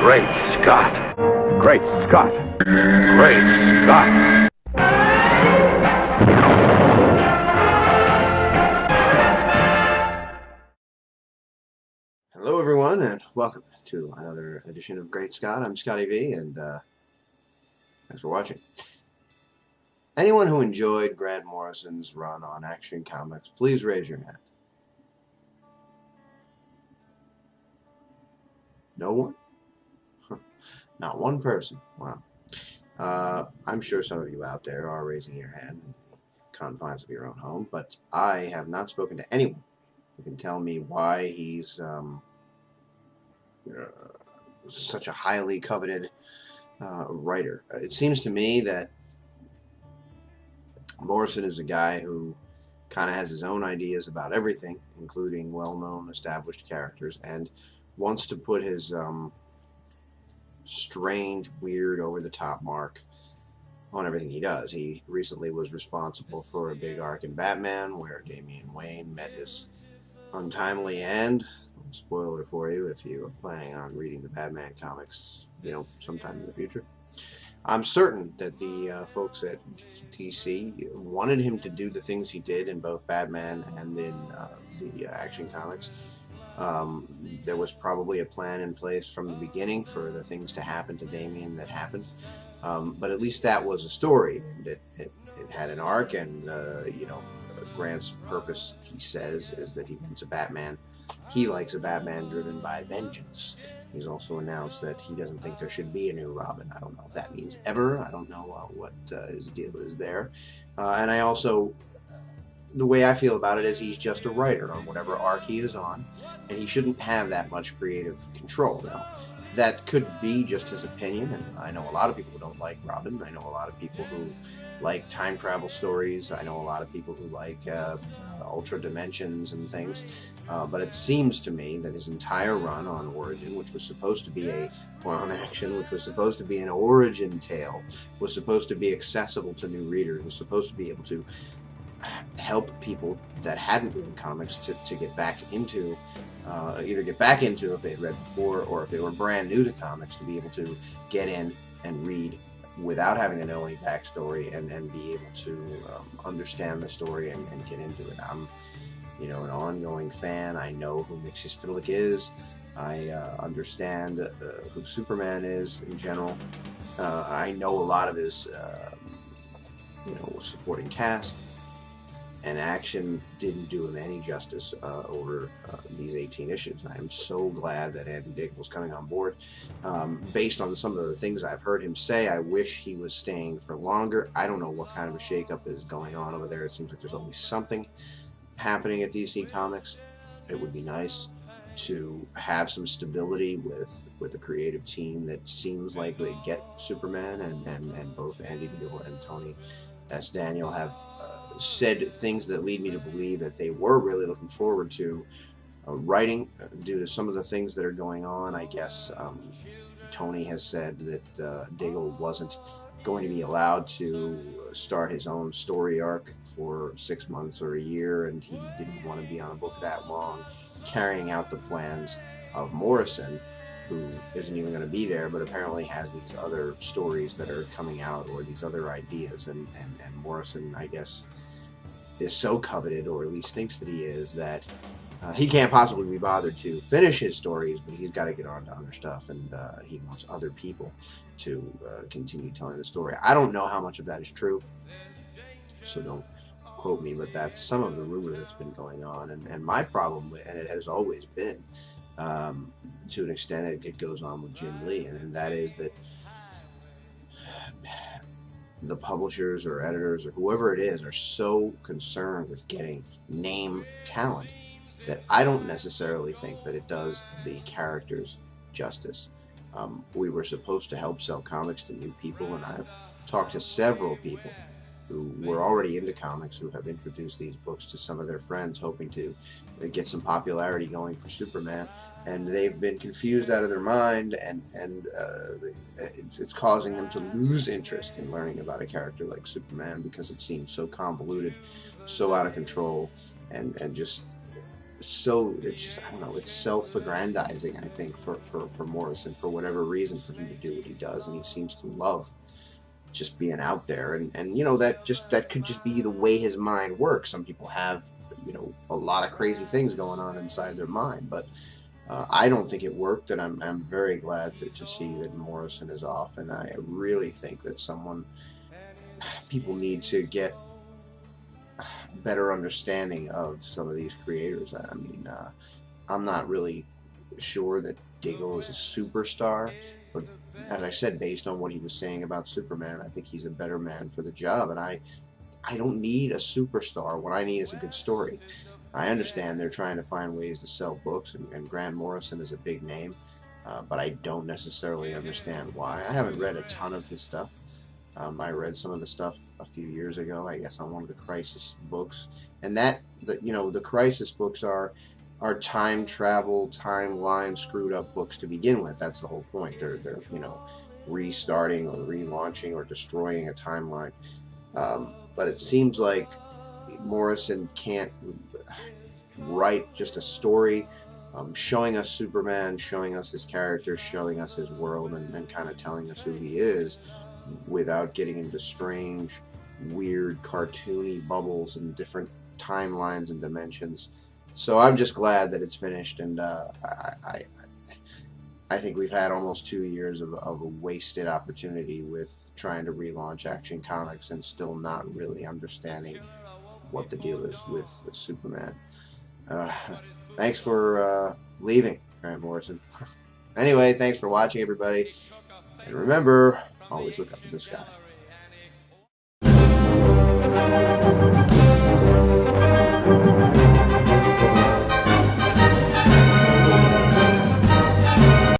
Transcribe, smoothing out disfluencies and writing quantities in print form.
Great Scott! Great Scott! Great Scott! Hello everyone, and welcome to another edition of Great Scott. I'm Scotty V, and thanks for watching. Anyone who enjoyed Grant Morrison's run on Action Comics, please raise your hand. No one? Not one person. Wow. I'm sure some of you out there are raising your hand in the confines of your own home, but I have not spoken to anyone who can tell me why he's such a highly coveted writer. It seems to me that Morrison is a guy who kind of has his own ideas about everything, including well-known established characters, and wants to put his strange, weird, over-the-top mark on everything he does. He recently was responsible for a big arc in Batman where Damian Wayne met his untimely end. Spoiler for you if you are planning on reading the Batman comics, sometime in the future. I'm certain that the folks at DC wanted him to do the things he did in both Batman and in the Action Comics. There was probably a plan in place from the beginning for the things to happen to Damian that happened. But at least that was a story, and it had an arc, and Grant's purpose, he says, is that he wants a Batman. He likes a Batman driven by vengeance. He's also announced that he doesn't think there should be a new Robin. I don't know if that means ever. I don't know what his deal is there. And I also, the way I feel about it is he's just a writer on whatever arc he is on, and he shouldn't have that much creative control. Now, that could be just his opinion, and I know a lot of people who don't like Robin. I know a lot of people who like time travel stories. I know a lot of people who like ultra dimensions and things. But it seems to me that his entire run on Origin, which was supposed to be on Action, which was supposed to be an origin tale, was supposed to be accessible to new readers, was supposed to be able to help people that hadn't read comics to get back into, either get back into if they had read before, or if they were brand new to comics, to be able to get in and read without having to know any backstory, and be able to understand the story and get into it. I'm an ongoing fan. I know who Mxyzptlk is. I understand who Superman is in general. I know a lot of his supporting cast, and Action didn't do him any justice over these 18 issues. I am so glad that Andy Diggle's coming on board. Based on some of the things I've heard him say, I wish he was staying for longer. I don't know what kind of a shakeup is going on over there. It seems like there's always something happening at DC Comics. It would be nice to have some stability with a creative team that seems like they get Superman, and both Andy Diggle and Tony S. Daniel have said things that lead me to believe that they were really looking forward to writing due to some of the things that are going on. I guess Tony has said that Diggle wasn't going to be allowed to start his own story arc for 6 months or a year, and he didn't want to be on a book that long carrying out the plans of Morrison, who isn't even going to be there, but apparently has these other stories that are coming out, or these other ideas, and Morrison, I guess, is so coveted, or at least thinks that he is, that he can't possibly be bothered to finish his stories, but he's got to get on to other stuff, and he wants other people to continue telling the story. I don't know how much of that is true, so don't quote me, but that's some of the rumor that's been going on. And my problem, and it has always been, to an extent, it goes on with Jim Lee, and that is that the publishers or editors or whoever it is are so concerned with getting name talent that I don't necessarily think that it does the characters justice. We were supposed to help sell comics to new people, and I've talked to several people who were already into comics who have introduced these books to some of their friends, hoping to get some popularity going for Superman, and they've been confused out of their mind, and it's causing them to lose interest in learning about a character like Superman, because it seems so convoluted, so out of control, and just so it's just, I don't know, it's self-aggrandizing, I think, for Morrison, for whatever reason, for him to do what he does, and he seems to love just being out there, and you know, that could just be the way his mind works. Some people have, you know, a lot of crazy things going on inside their mind, but I don't think it worked, and I'm very glad to see that Morrison is off, and I really think that people need to get better understanding of some of these creators. I mean, I'm not really sure that Diggle is a superstar, but as I said, based on what he was saying about Superman, I think he's a better man for the job, and I don't need a superstar. What I need is a good story. I understand they're trying to find ways to sell books, and Grant Morrison is a big name, but I don't necessarily understand why. I haven't read a ton of his stuff. I read some of the stuff a few years ago, I guess, on one of the Crisis books, and you know, the Crisis books are time travel, timeline screwed up books to begin with. That's the whole point. They're you know, restarting or relaunching or destroying a timeline. But it seems like Morrison can't write just a story showing us Superman, showing us his character, showing us his world, and kind of telling us who he is, without getting into strange, weird, cartoony bubbles and different timelines and dimensions. So I'm just glad that it's finished, and I think we've had almost 2 years of a wasted opportunity with trying to relaunch Action Comics and still not really understanding what the deal is with Superman. Thanks for leaving, Grant Morrison. Anyway, thanks for watching, everybody. And remember, always look up to the sky.